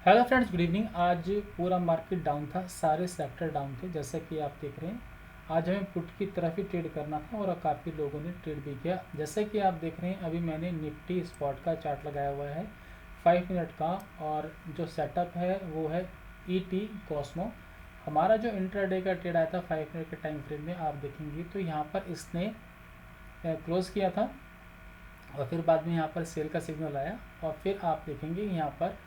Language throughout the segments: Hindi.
Hello friends, good evening. आज पूरा मार्केट डाउन था, सारे सेक्टर डाउन थे जैसा कि आप देख रहे हैं। आज हमें पुट की तरफ ही ट्रेड करना था और काफ़ी लोगों ने ट्रेड भी किया। जैसे कि आप देख रहे हैं, अभी मैंने निफ्टी स्पॉट का चार्ट लगाया हुआ है 5 मिनट का, और जो सेटअप है वो है ईटी कॉस्मो। हमारा जो इंट्राडे का ट्रेड आया था 5 मिनट के टाइम फ्रेम में, आप देखेंगे तो यहाँ पर इसने क्लोज किया था और फिर बाद में यहाँ पर सेल का सिग्नल आया, और फिर आप देखेंगे यहाँ पर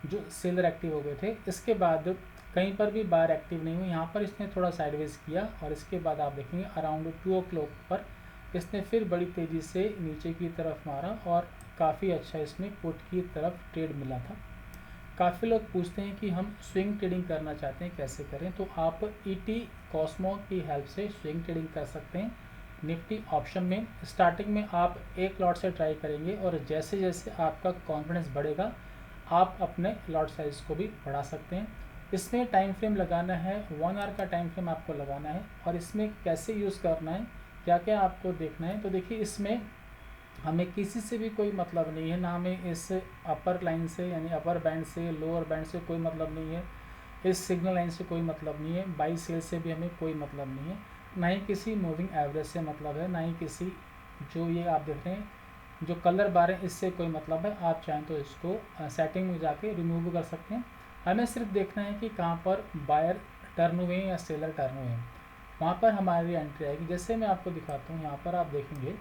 जो सेलर एक्टिव हो गए थे। इसके बाद कहीं पर भी बायर एक्टिव नहीं हुई, यहाँ पर इसने थोड़ा साइडवेज किया और इसके बाद आप देखेंगे अराउंड 2 o'clock पर इसने फिर बड़ी तेज़ी से नीचे की तरफ मारा और काफ़ी अच्छा इसमें पुट की तरफ ट्रेड मिला था। काफ़ी लोग पूछते हैं कि हम स्विंग ट्रेडिंग करना चाहते हैं, कैसे करें? तो आप ईटी कॉस्मो की हेल्प से स्विंग ट्रेडिंग कर सकते हैं। निफ्टी ऑप्शन में स्टार्टिंग में आप एक लॉट से ट्राई करेंगे और जैसे जैसे आपका कॉन्फिडेंस बढ़ेगा आप अपने लॉट साइज़ को भी बढ़ा सकते हैं। इसमें टाइम फ्रेम लगाना है, 1 आवर का टाइम फ्रेम आपको लगाना है। और इसमें कैसे यूज़ करना है, क्या क्या आपको देखना है, तो देखिए इसमें हमें किसी से भी कोई मतलब नहीं है, ना हमें इस अपर लाइन से यानी अपर बैंड से लोअर बैंड से कोई मतलब नहीं है, इस सिग्नल लाइन से कोई मतलब नहीं है, बाई सेल से भी हमें कोई मतलब नहीं है, ना ही किसी मूविंग एवरेज से मतलब है, ना ही किसी जो ये आप देख रहे हैं जो कलर बार है इससे कोई मतलब है। आप चाहें तो इसको सेटिंग में जाके रिमूव भी कर सकते हैं। हमें सिर्फ देखना है कि कहाँ पर बायर टर्न हुए हैं या सेलर टर्न हुए हैं, वहाँ पर हमारी एंट्री आएगी। जैसे मैं आपको दिखाता हूँ, यहाँ पर आप देखेंगे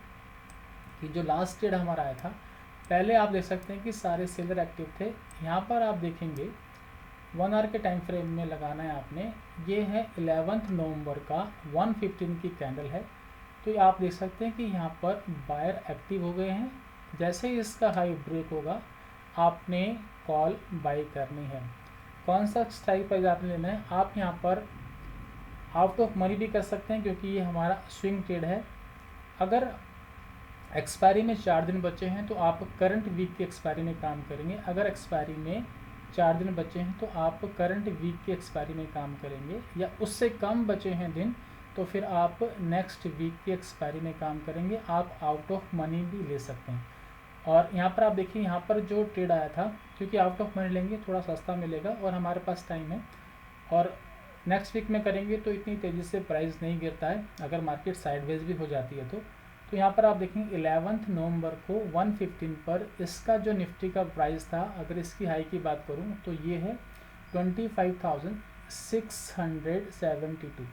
कि जो लास्ट ट्रेड हमारा आया था, पहले आप देख सकते हैं कि सारे सेलर एक्टिव थे। यहाँ पर आप देखेंगे 1 आवर के टाइम फ्रेम में लगाना है आपने। ये है 11 नवंबर का 1:15 की कैंडल है। तो आप देख सकते हैं कि यहाँ पर बायर एक्टिव हो गए हैं। जैसे ही इसका हाई ब्रेक होगा आपने कॉल बाई करनी है। कौन सा स्ट्राइक प्राइस आपने लेना है, आप यहाँ पर आउट ऑफ मनी भी कर सकते हैं क्योंकि ये हमारा स्विंग ट्रेड है। अगर एक्सपायरी में 4 दिन बचे हैं तो आप करंट वीक की एक्सपायरी में काम करेंगे। अगर एक्सपायरी में 4 दिन बचे हैं तो आप करंट वीक की एक्सपायरी में काम करेंगे, या उससे कम बचे हैं दिन तो फिर आप नेक्स्ट वीक की एक्सपायरी में काम करेंगे। आप आउट ऑफ मनी भी ले सकते हैं। और यहाँ पर आप देखिए, यहाँ पर जो ट्रेड आया था, क्योंकि आउट ऑफ मनी लेंगे थोड़ा सस्ता मिलेगा और हमारे पास टाइम है, और नेक्स्ट वीक में करेंगे तो इतनी तेज़ी से प्राइस नहीं गिरता है अगर मार्केट साइडवेज भी हो जाती है तो यहाँ पर आप देखेंगे 11 नवंबर को 1:15 पर इसका जो निफ्टी का प्राइस था, अगर इसकी हाई की बात करूँ तो ये है 25,672।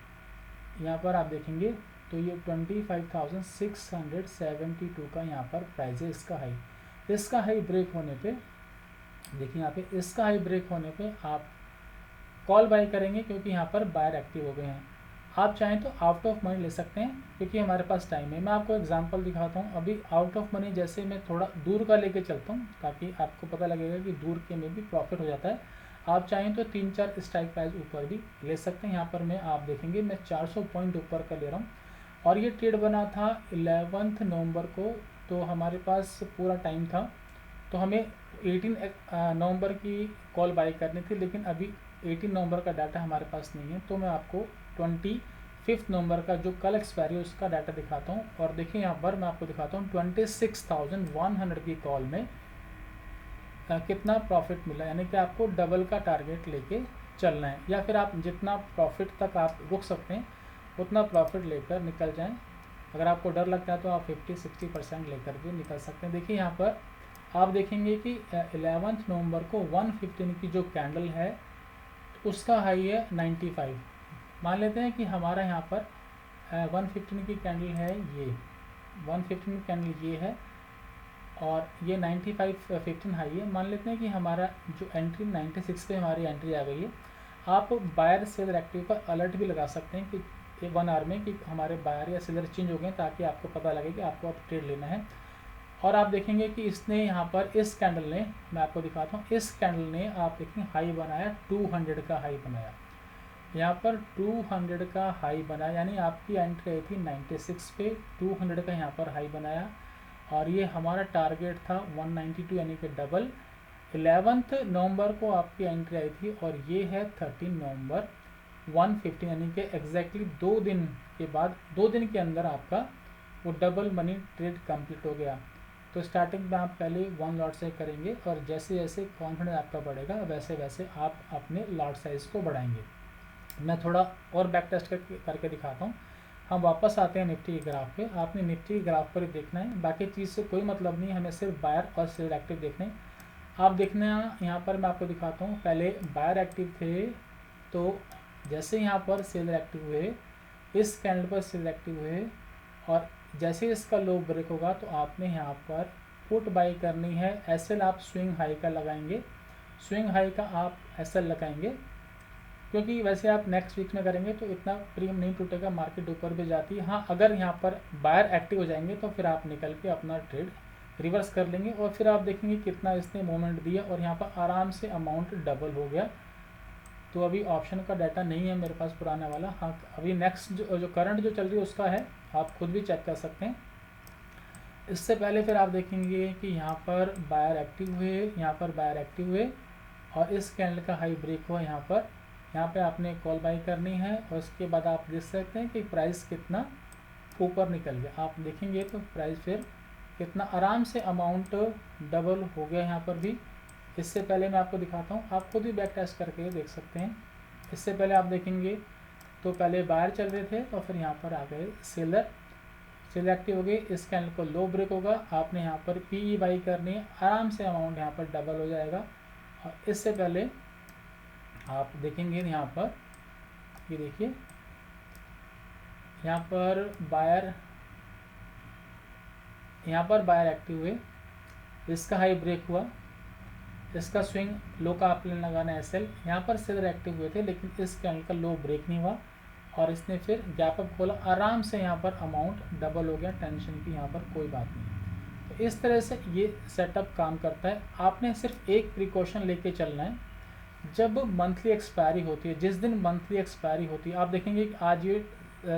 यहाँ पर आप देखेंगे तो ये 25,672 का यहाँ पर प्राइस है इसका हाई। इसका हाई ब्रेक होने पे देखिए, यहाँ पे इसका हाई ब्रेक होने पे आप कॉल बाय करेंगे क्योंकि यहाँ पर बायर एक्टिव हो गए हैं। आप चाहें तो आउट ऑफ मनी ले सकते हैं क्योंकि हमारे पास टाइम है। मैं आपको एग्जांपल दिखाता हूँ। अभी आउट ऑफ मनी जैसे मैं थोड़ा दूर का लेके चलता हूँ ताकि आपको पता लगेगा कि दूर के में भी प्रॉफिट हो जाता है। आप चाहें तो 3-4 स्ट्राइक प्राइस ऊपर भी ले सकते हैं। यहाँ पर मैं आप देखेंगे मैं 400 पॉइंट ऊपर का ले रहा हूँ और ये ट्रेड बना था 11 नवंबर को, तो हमारे पास पूरा टाइम था। तो हमें 18 नवंबर की कॉल बाई करनी थी, लेकिन अभी 18 नवंबर का डाटा हमारे पास नहीं है, तो मैं आपको 25 नवंबर का जो कल एक्सपायरी है उसका डाटा दिखाता हूँ। और देखिए यहाँ पर मैं आपको दिखाता हूँ 26,100 की कॉल में कितना प्रॉफिट मिला, यानी कि आपको डबल का टारगेट लेके चलना है, या फिर आप जितना प्रॉफिट तक आप रुक सकते हैं उतना प्रॉफिट लेकर निकल जाएं। अगर आपको डर लगता है तो आप 50-60% लेकर भी निकल सकते हैं। देखिए यहाँ पर आप देखेंगे कि 11 नवंबर को 1:15 की जो कैंडल है उसका हाई है 95। मान लेते हैं कि हमारा यहाँ पर 1:15 की कैंडल है, ये 1:15 कैंडल ये है और ये 95.15 हाई है। मान लेते हैं कि हमारा जो एंट्री 96 पे हमारी एंट्री आ गई है। आप बायर सेलर एक्टिव पर अलर्ट भी लगा सकते हैं कि 1 आवर में कि हमारे बायर या सेलर चेंज हो गए, ताकि आपको पता लगे कि आपको अब ट्रेड लेना है। और आप देखेंगे कि इसने यहाँ पर इस कैंडल ने, मैं आपको दिखाता हूँ, इस कैंडल ने आप देखेंगे हाई बनाया 200 का हाई बनाया। यहाँ पर 200 का हाई बना, यानी आपकी एंट्री आई थी 96 पे, 200 का यहाँ पर हाई बनाया और ये हमारा टारगेट था 192, यानी कि डबल। 11 नवंबर को आपकी एंट्री आई थी और ये है 13 नवंबर 1:15, यानी कि एग्जैक्टली 2 दिन के बाद, 2 दिन के अंदर आपका वो डबल मनी ट्रेड कंप्लीट हो गया। तो स्टार्टिंग में आप पहले 1 लॉट से करेंगे और जैसे जैसे कॉन्फिडेंस आपका बढ़ेगा वैसे वैसे आप अपने लॉट साइज़ को बढ़ाएंगे। मैं थोड़ा और बैक टेस्ट करके दिखाता हूँ। हम वापस आते हैं निफ्टी के ग्राफ पे। आपने निफ्टी के ग्राफ पर ही देखना है, बाकी चीज़ से कोई मतलब नहीं, हमें सिर्फ बायर और सेल एक्टिव देखने हैं। आप देखना यहाँ पर मैं आपको दिखाता हूँ, पहले बायर एक्टिव थे तो जैसे यहाँ पर सेल एक्टिव हुए, इस कैंडल पर सेल एक्टिव हुए और जैसे इसका लो ब्रेक होगा तो आपने यहाँ पर पुट बाई करनी है। एसएल आप स्विंग हाई का लगाएंगे, स्विंग हाई का आप एसएल लगाएंगे, क्योंकि वैसे आप नेक्स्ट वीक में करेंगे तो इतना प्रीमियम नहीं टूटेगा, मार्केट ऊपर भी जाती है। हाँ, अगर यहाँ पर बायर एक्टिव हो जाएंगे तो फिर आप निकल के अपना ट्रेड रिवर्स कर लेंगे और फिर आप देखेंगे कितना इसने मूवमेंट दिया और यहाँ पर आराम से अमाउंट डबल हो गया। तो अभी ऑप्शन का डाटा नहीं है मेरे पास पुराने वाला। हाँ, अभी नेक्स्ट जो करंट जो चल रही है उसका है, आप खुद भी चेक कर सकते हैं। इससे पहले फिर आप देखेंगे कि यहाँ पर बायर एक्टिव हुए, यहाँ पर बायर एक्टिव हुए और इस कैंडल का हाई ब्रेक हुआ यहाँ पे आपने कॉल बाई करनी है और उसके बाद आप देख सकते हैं कि प्राइस कितना ऊपर निकल गया। आप देखेंगे तो प्राइस फिर कितना आराम से अमाउंट डबल हो गया यहाँ पर भी। इससे पहले मैं आपको दिखाता हूँ, आप खुद भी बैक टेस्ट करके देख सकते हैं। इससे पहले आप देखेंगे तो पहले बायर चल रहे थे तो फिर यहाँ पर आ गए सेलर, सेल एक्टिव हो गई, इस कैंडल को लो ब्रेक होगा, आपने यहाँ पर पीई बाई करनी है, आराम से अमाउंट यहाँ पर डबल हो जाएगा। और इससे पहले आप देखेंगे यहाँ पर, ये देखिए यहाँ पर बायर एक्टिव हुए, इसका हाई ब्रेक हुआ, इसका स्विंग लो का आप प्लान लगाना है एसएल। यहाँ पर सेलर एक्टिव हुए थे लेकिन इस कैंडल का लो ब्रेक नहीं हुआ और इसने फिर गैप अप खोला, आराम से यहाँ पर अमाउंट डबल हो गया, टेंशन की यहाँ पर कोई बात नहीं। तो इस तरह से ये सेटअप काम करता है। आपने सिर्फ एक प्रिकॉशन लेके चलना है, जब मंथली एक्सपायरी होती है, जिस दिन मंथली एक्सपायरी होती है, आप देखेंगे कि आज ये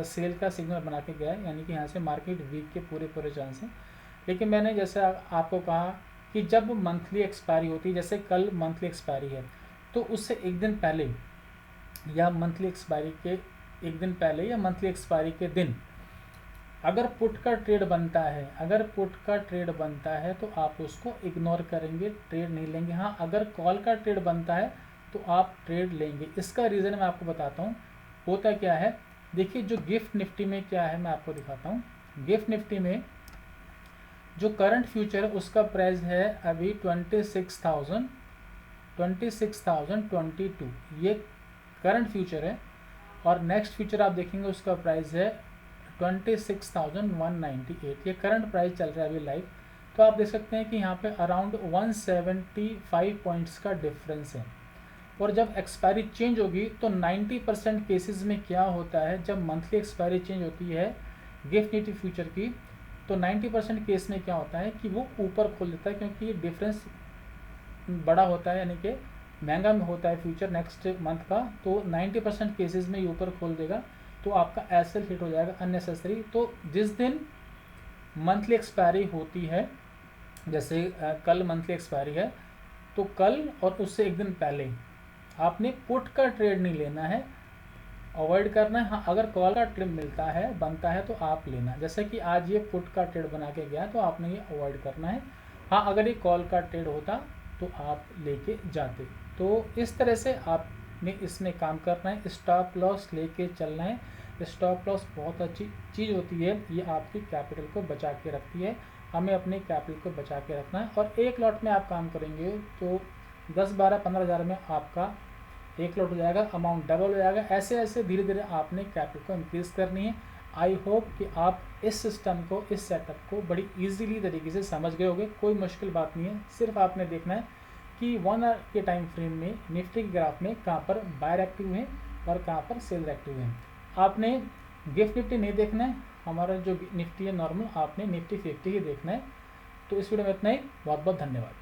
सेल का सिग्नल बना के गया है, यानी कि यहाँ से मार्केट वीक के पूरे चांस हैं। लेकिन मैंने जैसे आपको कहा कि जब मंथली एक्सपायरी होती है, जैसे कल मंथली एक्सपायरी है तो उससे एक दिन पहले या मंथली एक्सपायरी के एक दिन पहले या मंथली एक्सपायरी के दिन अगर पुट का ट्रेड बनता है तो आप उसको इग्नोर करेंगे, ट्रेड नहीं लेंगे। हाँ, अगर कॉल का ट्रेड बनता है तो आप ट्रेड लेंगे। इसका रीज़न मैं आपको बताता हूँ, होता क्या है। देखिए जो गिफ्ट निफ्टी में क्या है मैं आपको दिखाता हूँ। गिफ्ट निफ्टी में जो करंट फ्यूचर है उसका प्राइस है अभी 26,022, ये करंट फ्यूचर है। और नेक्स्ट फ्यूचर आप देखेंगे उसका प्राइस है 26,198, ये करंट प्राइस चल रहा है अभी लाइव। तो आप देख सकते हैं कि यहाँ पे अराउंड 175 पॉइंट्स का डिफरेंस है। और जब एक्सपायरी चेंज होगी तो 90% केसेस में क्या होता है, जब मंथली एक्सपायरी चेंज होती है गिफ्ट निफ्टी फ्यूचर की तो 90% केस में क्या होता है कि वो ऊपर खोल देता है, क्योंकि ये डिफरेंस बड़ा होता है, यानी कि महंगा में होता है फ्यूचर नेक्स्ट मंथ का। तो 90% केसेस में ये ऊपर खोल देगा तो आपका एसएल हिट हो जाएगा अननेसेसरी। तो जिस दिन मंथली एक्सपायरी होती है, जैसे कल मंथली एक्सपायरी है तो कल और उससे एक दिन पहले आपने पुट का ट्रेड नहीं लेना है, अवॉइड करना है। हाँ, अगर कॉल का ट्रेड बनता है तो आप लेना। जैसे कि आज ये पुट का ट्रेड बना के गया तो आपने ये अवॉइड करना है। हाँ, अगर ये कॉल का ट्रेड होता तो आप लेके जाते। तो इस तरह से आपने इसमें काम करना है, स्टॉप लॉस लेके चलना है। स्टॉप लॉस बहुत अच्छी चीज़ होती है, ये आपकी कैपिटल को बचा के रखती है। हमें अपने कैपिटल को बचा के रखना है। और एक लॉट में आप काम करेंगे तो 10, 12, 15 हज़ार में आपका एक लॉट हो जाएगा, अमाउंट डबल हो जाएगा। ऐसे ऐसे धीरे धीरे आपने कैपिटल को इंक्रीज़ करनी है। आई होप कि आप इस सिस्टम को, इस सेटअप को बड़ी इजीली तरीके से समझ गए होंगे। कोई मुश्किल बात नहीं है, सिर्फ आपने देखना है कि 1 आवर के टाइम फ्रेम में निफ्टी के ग्राफ में कहाँ पर बायर एक्टिव हैं और कहाँ पर सेल एक्टिव हैं। आपने गिफ्ट निफ्टी नहीं देखना है, हमारा जो निफ्टी है नॉर्मल, आपने निफ्टी 50 ही देखना है। तो इस वीडियो में इतना ही, बहुत बहुत धन्यवाद।